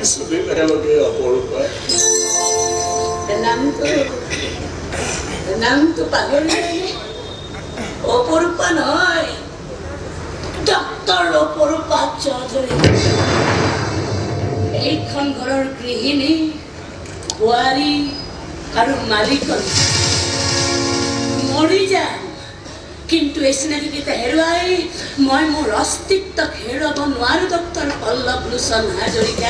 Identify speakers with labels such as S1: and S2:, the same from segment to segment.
S1: কিছুদিন একেলগে অপৰূপা
S2: নামটো পাহৰিলে অপৰূপা নহয় ডক্টৰ অপৰূপা চৌধুৰী এইখন ঘৰৰ গৃহিণী বোৱাৰী আৰু মালিকনী মৰি যাম কিন্তু এই চিনাকিকেইটা হেৰুৱাই মই মোৰ অস্তিত্বক হেৰুৱাব নোৱাৰো ডক্টৰ পল্লৱ লোচন হাজৰিকা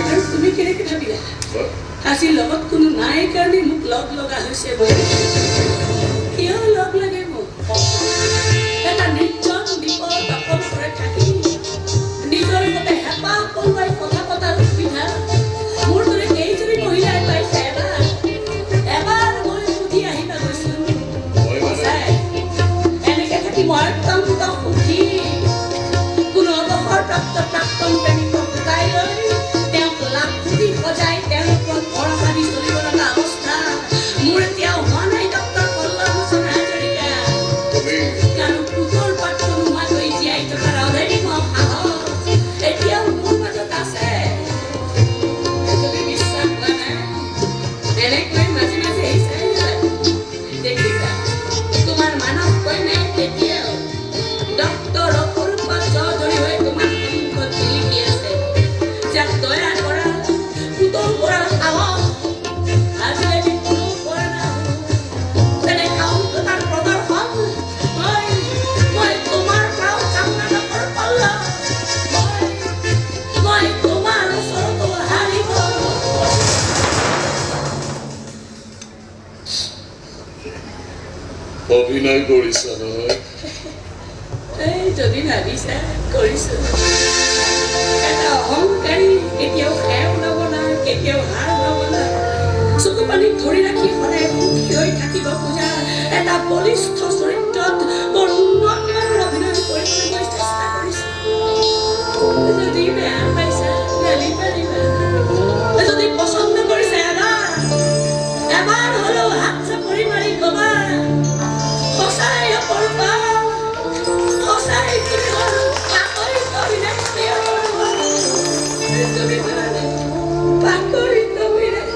S2: আৰু তুমি কেনেকৈ ভাবিলা আজি লগত কোনো নাই কাৰণে মোক লগ লগা হৈছে কিয় লগ লাগে মোক এটা নিৰ্জন বিপদ অকলশৰে থাকি নিজৰ মতে হেঁপাহ পলুৱাই কথা পতাৰ সুবিধা মোৰ দৰে কেইজনী মহিলাই পাইছে এবাৰ মই সুধি আহিবা গৈছো এনেকে থাকি মই অত্যন্ত সুখী কোনো অৱসৰপ্ৰাপ্ত প্ৰাক্তন প্ৰেমিকক গোটাই লৈ তেওঁক লাখুটি সজাই তেওঁৰ ওপৰত ভৰসা দি চলিব লগা অৱস্থা মোৰ এতিয়াও হোৱা নাই ডক্টৰ পল্লৱ লোচন হাজৰিকা কাৰণ পুতৰ পাত্ৰ নোহোৱাকৈ জীয়াই থকাৰ অধৈৰ্য সাহস এতিয়াও মোৰ মাজত আছে যদি বিশ্বাস হোৱা নাই এনেকৈ মাজে মাজে দেখিবা তোমাৰ মানৱ কন্যাই তেতিয়াও ডক্টৰ অপৰূপা চৌধুৰী হৈ তোমাৰ সন্মুখত জিলিকি আছে যাক দয়া কৰা পুতৌ কৰাৰ সাহস আজিলৈকে কোনো কৰা নাই তেনে সাহসতাৰ প্ৰদৰ্শন মই তোমাৰ পৰাও কামনা নকৰোঁ পল্লৱ মই তোমাৰ ওচৰতো হাৰিব
S1: অভিনয় কৰিছা নহয়
S2: এই যদি ভাবিছা কৰিছো এটা অহংকাৰী কেতিয়াও খেও নবনায় কেতিয়াও হাৰ নবনায় চকু পানীত ধৰি ৰাখি সদায় সুখী হৈ থাকিব খোজা এটা বলিষ্ঠ চৰিত্ৰত বৰ উন্নত মানৰ অভিনয় কৰিবলৈ মই চেষ্টা কৰিছো যদি বেয়া পাইছা গালি পাৰিবা যদি পচন্দ কৰিছা এবাৰ হ'লেও হাত চাপৰি মাৰি কবা সঁচাই অপৰূপা সঁচাই পাকৰিত বিনাশ তুমি জানানে পাকৰিত বিনাশ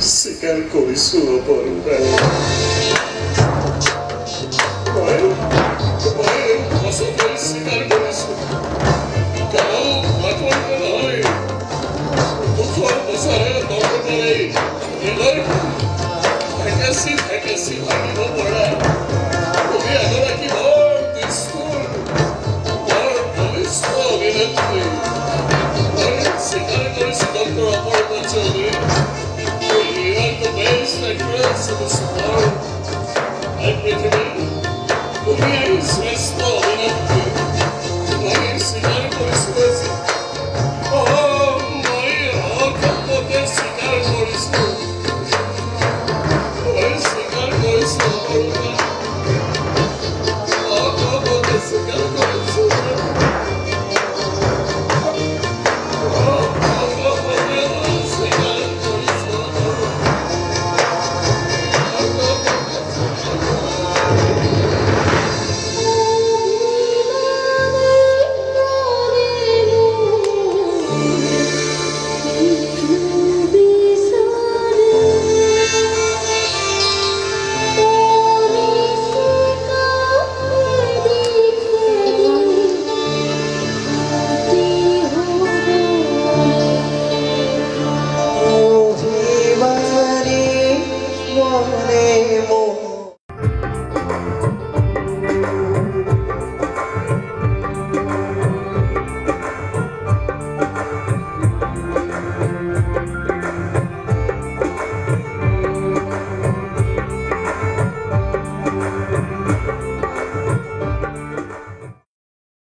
S1: স্বীকাৰ কৰিছো অপৰূপা মই সঁচাকৈ স্বীকাৰ কৰিছো কাৰণ আপোনালোকে নহয় দুখৰ বছৰে দৰকাৰে হৃদয় ঠেকেচি ভাঙিব পৰা তুমি এগৰাকী বৰ নিষ্ঠুৰ বৰ বলিষ্ঠ অভিনেত্ৰী মই স্বীকাৰ কৰিছো doctor Aparupa Chowdhury You are the best actress in this world. And